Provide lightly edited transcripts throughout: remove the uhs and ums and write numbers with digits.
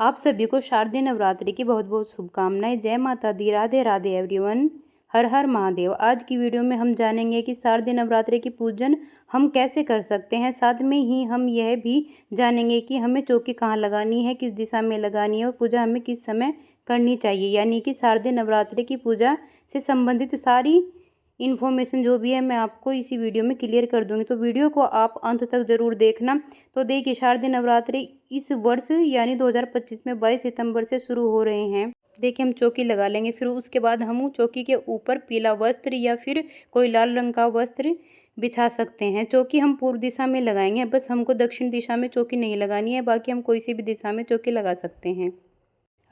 आप सभी को शारदीय नवरात्रि की बहुत बहुत शुभकामनाएं। जय माता दी, राधे राधे एवरीवन। हर हर महादेव। आज की वीडियो में हम जानेंगे कि शारदीय नवरात्रि की पूजन हम कैसे कर सकते हैं। साथ में ही हम यह भी जानेंगे कि हमें चौकी कहाँ लगानी है, किस दिशा में लगानी है और पूजा हमें किस समय करनी चाहिए। यानी कि शारदीय नवरात्रि की पूजा से संबंधित सारी इन्फॉर्मेशन जो भी है मैं आपको इसी वीडियो में क्लियर कर दूंगी, तो वीडियो को आप अंत तक ज़रूर देखना। तो देखिए, शारदीय नवरात्रि इस वर्ष यानी 2025 में 22 सितंबर से शुरू हो रहे हैं। देखिए, हम चौकी लगा लेंगे, फिर उसके बाद हम चौकी के ऊपर पीला वस्त्र या फिर कोई लाल रंग का वस्त्र बिछा सकते हैं। चौकी हम पूर्व दिशा में लगाएंगे, बस हमको दक्षिण दिशा में चौकी नहीं लगानी है, बाकी हम कोई सी भी दिशा में चौकी लगा सकते हैं।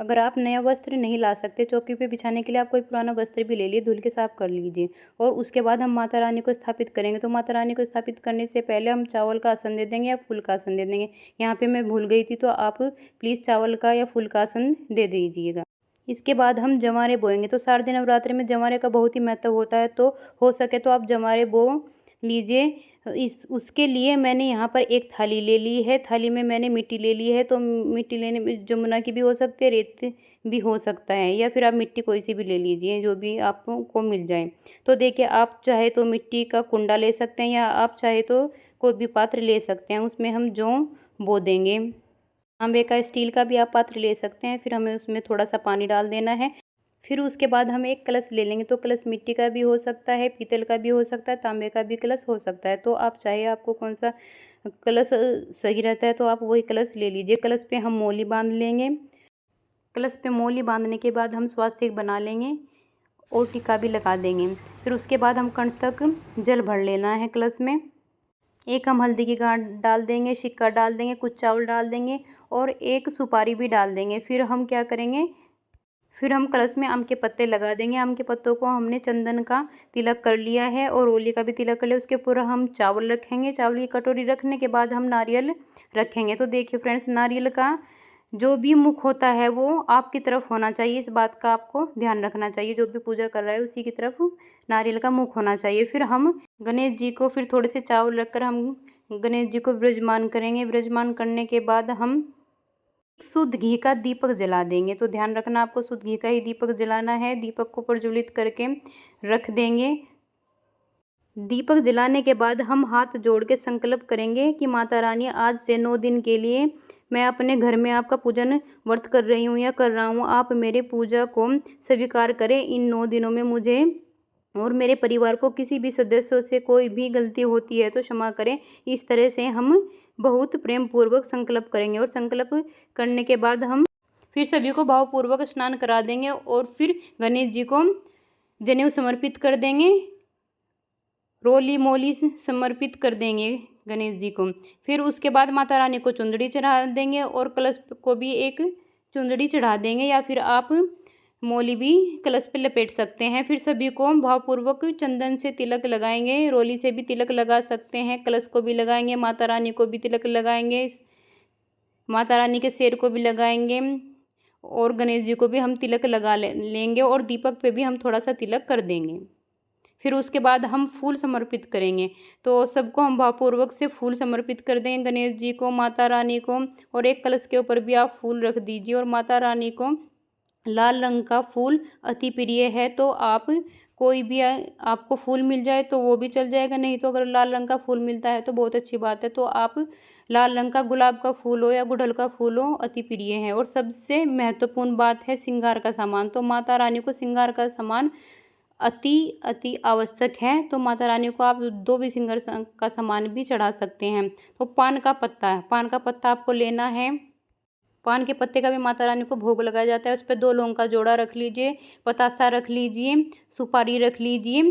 अगर आप नया वस्त्र नहीं ला सकते चौकी पे बिछाने के लिए, आप कोई पुराना वस्त्र भी ले लिए, धुल के साफ कर लीजिए। और उसके बाद हम माता रानी को स्थापित करेंगे। तो माता रानी को स्थापित करने से पहले हम चावल का आसन दे देंगे या फूल का आसन दे देंगे। यहाँ पे मैं भूल गई थी, तो आप प्लीज़ चावल का या फूल का आसन दे दीजिएगा। इसके बाद हम जवारे बोएंगे। तो शारदीय नवरात्रि में जवारे का बहुत ही महत्व होता है, तो हो सके तो आप जवारे बो लीजिए। इस उसके लिए मैंने यहाँ पर एक थाली ले ली है। थाली में मैंने मिट्टी ले ली है। तो मिट्टी लेने में जमुना की भी हो सकती है, रेत भी हो सकता है, या फिर आप मिट्टी कोई सी भी ले लीजिए जो भी आपको मिल जाए। तो देखिए, आप चाहे तो मिट्टी का कुंडा ले सकते हैं या आप चाहे तो कोई भी पात्र ले सकते हैं। उसमें हम जौ बो देंगे। तांबे का, स्टील का भी आप पात्र ले सकते हैं। फिर हमें उसमें थोड़ा सा पानी डाल देना है। फिर उसके बाद हम एक कलश ले लेंगे। तो कलश मिट्टी का भी हो सकता है, पीतल का भी हो सकता है, तांबे का भी कलश हो सकता है। तो आप चाहे आपको कौन सा कलश सही रहता है तो आप वही कलश ले लीजिए। कलश पे हम मौली बांध लेंगे। कलश पे मौली बांधने के बाद हम स्वास्तिक बना लेंगे और टीका भी लगा देंगे। फिर उसके बाद हम कंठ तक जल भर लेना है कलश में। एक हम हल्दी की गांठ डाल देंगे, सिक्का डाल देंगे, कुछ चावल डाल देंगे और एक सुपारी भी डाल देंगे। फिर हम क्या करेंगे, फिर हम कलश में आम के पत्ते लगा देंगे। आम के पत्तों को हमने चंदन का तिलक कर लिया है और ओली का भी तिलक कर लिया। उसके ऊपर हम चावल रखेंगे। चावल की कटोरी रखने के बाद हम नारियल रखेंगे। तो देखिए फ्रेंड्स, नारियल का जो भी मुख होता है वो आपकी तरफ होना चाहिए। इस बात का आपको ध्यान रखना चाहिए। जो भी पूजा कर रहा है उसी की तरफ नारियल का मुख होना चाहिए। फिर हम गणेश जी को, फिर थोड़े से चावल रखकर हम गणेश जी को विराजमान करेंगे। विराजमान करने के बाद हम शुद्ध घी का दीपक जला देंगे। तो ध्यान रखना, आपको शुद्ध घी का ही दीपक जलाना है। दीपक को प्रज्वलित करके रख देंगे। दीपक जलाने के बाद हम हाथ जोड़ के संकल्प करेंगे कि माता रानी, आज से 9 दिन के लिए मैं अपने घर में आपका पूजन व्रत कर रही हूँ या कर रहा हूँ। आप मेरे पूजा को स्वीकार करें। इन 9 दिनों में मुझे और मेरे परिवार को किसी भी सदस्यों से कोई भी गलती होती है तो क्षमा करें। इस तरह से हम बहुत प्रेम पूर्वक संकल्प करेंगे। और संकल्प करने के बाद हम फिर सभी को भावपूर्वक स्नान करा देंगे और फिर गणेश जी को जनेऊ समर्पित कर देंगे। रोली मोली समर्पित कर देंगे गणेश जी को। फिर उसके बाद माता रानी को चुंदड़ी चढ़ा देंगे और कलश को भी एक चुंदड़ी चढ़ा देंगे, या फिर आप मौली भी कलश पे लपेट सकते हैं। फिर सभी को भावपूर्वक चंदन से तिलक लगाएंगे। रोली से भी तिलक लगा सकते हैं, कलश को भी लगाएंगे, माता रानी को भी तिलक लगाएंगे, माता रानी के शेर को भी लगाएंगे और गणेश जी को भी हम तिलक लगा लेंगे और दीपक पे भी हम थोड़ा सा तिलक कर देंगे। फिर उसके बाद हम फूल समर्पित करेंगे। तो सबको हम भावपूर्वक से फूल समर्पित कर देंगे, गणेश जी को, माता रानी को, और एक कलश के ऊपर भी आप फूल रख दीजिए। और माता रानी को लाल रंग का फूल अति प्रिय है, तो आप कोई भी आपको फूल मिल जाए तो वो भी चल जाएगा, नहीं तो अगर लाल रंग का फूल मिलता है तो बहुत अच्छी बात है। तो आप लाल रंग का गुलाब का फूल हो या गुड़हल का फूल हो, अति प्रिय है। और सबसे महत्वपूर्ण बात है श्रृंगार का सामान। तो माता रानी को श्रृंगार का सामान अति अति आवश्यक है। तो माता रानी को आप 2 भी श्रृंगार का सामान भी चढ़ा सकते हैं। तो पान का पत्ता है, पान का पत्ता आपको लेना है। पान के पत्ते का भी माता रानी को भोग लगाया जाता है। उस पर 2 लौंग का जोड़ा रख लीजिए, पतासा रख लीजिए, सुपारी रख लीजिए।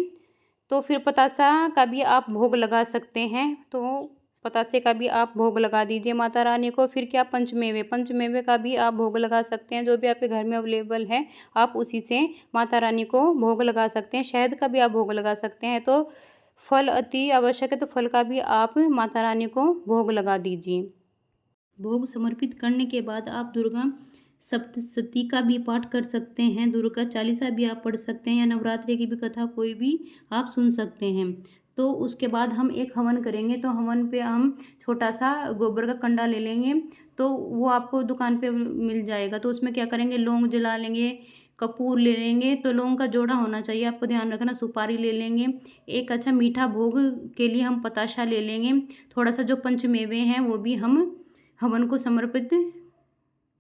तो फिर पतासा का भी आप भोग लगा सकते हैं। तो पतासे का भी आप भोग लगा दीजिए माता रानी को। फिर क्या, पंचमेवे, पंचमेवे का भी आप भोग लगा सकते हैं। जो भी आपके घर में अवेलेबल है आप उसी से माता रानी को भोग लगा सकते हैं। शहद का भी आप भोग लगा सकते हैं। तो फल अति आवश्यक है, तो फल का भी आप माता रानी को भोग लगा दीजिए। भोग समर्पित करने के बाद आप दुर्गा सप्तशती का भी पाठ कर सकते हैं, दुर्गा चालीसा भी आप पढ़ सकते हैं, या नवरात्रि की भी कथा कोई भी आप सुन सकते हैं। तो उसके बाद हम एक हवन करेंगे। तो हवन पे हम छोटा सा गोबर का कंडा ले लेंगे। तो वो आपको दुकान पे मिल जाएगा। तो उसमें क्या करेंगे, लौंग जला लेंगे, कपूर ले लेंगे, तो लौंग का जोड़ा होना चाहिए, आपको ध्यान रखना। सुपारी ले लेंगे, एक अच्छा मीठा भोग के लिए हम पताशा ले लेंगे, थोड़ा सा जो पंचमेवे हैं वो भी हम हवन को समर्पित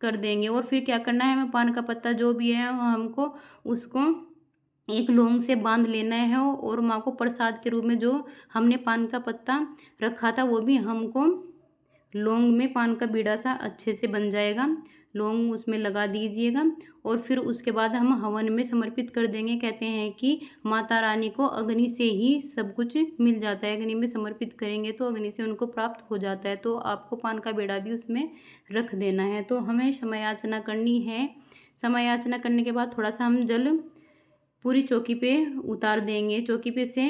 कर देंगे। और फिर क्या करना है, हमें पान का पत्ता जो भी है हमको उसको एक लौंग से बांध लेना है, और माँ को प्रसाद के रूप में जो हमने पान का पत्ता रखा था वो भी हमको लौंग में पान का बीड़ा सा अच्छे से बन जाएगा, लौंग उसमें लगा दीजिएगा। और फिर उसके बाद हम हवन में समर्पित कर देंगे। कहते हैं कि माता रानी को अग्नि से ही सब कुछ मिल जाता है, अग्नि में समर्पित करेंगे तो अग्नि से उनको प्राप्त हो जाता है। तो आपको पान का बेड़ा भी उसमें रख देना है। तो हमें समय याचना करनी है। समय याचना करने के बाद थोड़ा सा हम जल पूरी चौकी पे उतार देंगे। चौकी पे से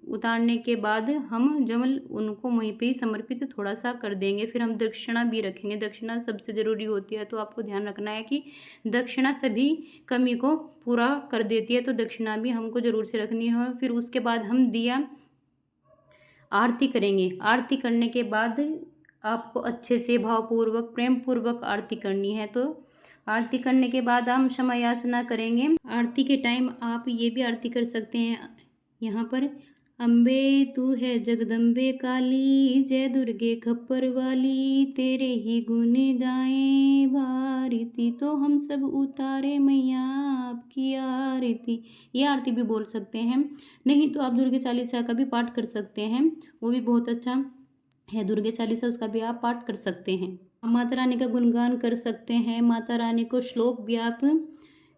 उतारने के बाद हम जमल उनको वहीं पे ही समर्पित थोड़ा सा कर देंगे। फिर हम दक्षिणा भी रखेंगे, दक्षिणा सबसे ज़रूरी होती है, तो आपको ध्यान रखना है कि दक्षिणा सभी कमी को पूरा कर देती है, तो दक्षिणा भी हमको ज़रूर से रखनी है। फिर उसके बाद हम दिया आरती करेंगे। आरती करने के बाद आपको अच्छे से भावपूर्वक प्रेम पूर्वक आरती करनी है। तो आरती करने के बाद हम क्षमा याचना करेंगे। आरती के टाइम आप ये भी आरती कर सकते हैं यहाँ पर, अम्बे तू है जगदम्बे काली, जय दुर्गे खप्पर वाली, तेरे ही गुण गाएं भारती, तो हम सब उतारे मैया आपकी आरती। ये आरती भी बोल सकते हैं, नहीं तो आप दुर्गे चालीसा का भी पाठ कर सकते हैं, वो भी बहुत अच्छा है दुर्गे चालीसा, उसका भी आप पाठ कर सकते हैं। माता रानी का गुणगान कर सकते हैं। माता रानी को श्लोक भी आप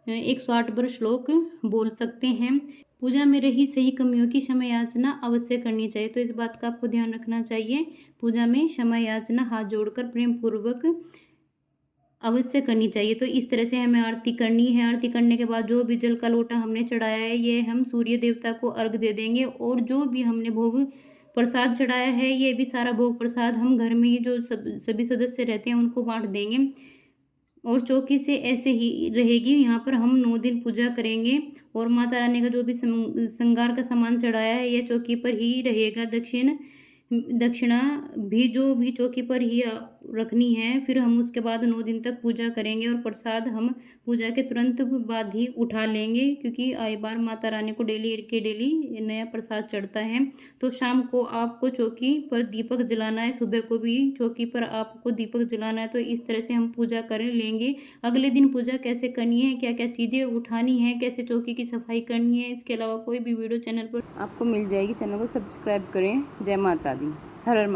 108 बार श्लोक बोल सकते हैं। पूजा में रही सही कमियों की क्षमा याचना अवश्य करनी चाहिए, तो इस बात का आपको ध्यान रखना चाहिए। पूजा में क्षमा याचना हाथ जोड़कर प्रेम पूर्वक अवश्य करनी चाहिए। तो इस तरह से हमें आरती करनी है। आरती करने के बाद जो भी जल का लोटा हमने चढ़ाया है ये हम सूर्य देवता को अर्घ दे देंगे, और जो भी हमने भोग प्रसाद चढ़ाया है ये भी सारा भोग प्रसाद हम घर में ही जो सभी सदस्य रहते हैं उनको बांट देंगे। और चौकी से ऐसे ही रहेगी, यहाँ पर हम 9 दिन पूजा करेंगे। और माता रानी का जो भी श्रृंगार का सामान चढ़ाया है ये चौकी पर ही रहेगा। दक्षिणा भी जो भी चौकी पर ही रखनी है। फिर हम उसके बाद 9 दिन तक पूजा करेंगे, और प्रसाद हम पूजा के तुरंत बाद ही उठा लेंगे, क्योंकि आए बार माता रानी को डेली नया प्रसाद चढ़ता है। तो शाम को आपको चौकी पर दीपक जलाना है, सुबह को भी चौकी पर आपको दीपक जलाना है। तो इस तरह से हम पूजा कर लेंगे। अगले दिन पूजा कैसे करनी है, क्या क्या चीज़ें उठानी है, कैसे चौकी की सफाई करनी है, इसके अलावा कोई भी वीडियो चैनल पर आपको मिल जाएगी। चैनल को सब्सक्राइब करें। जय माता दी। हर हर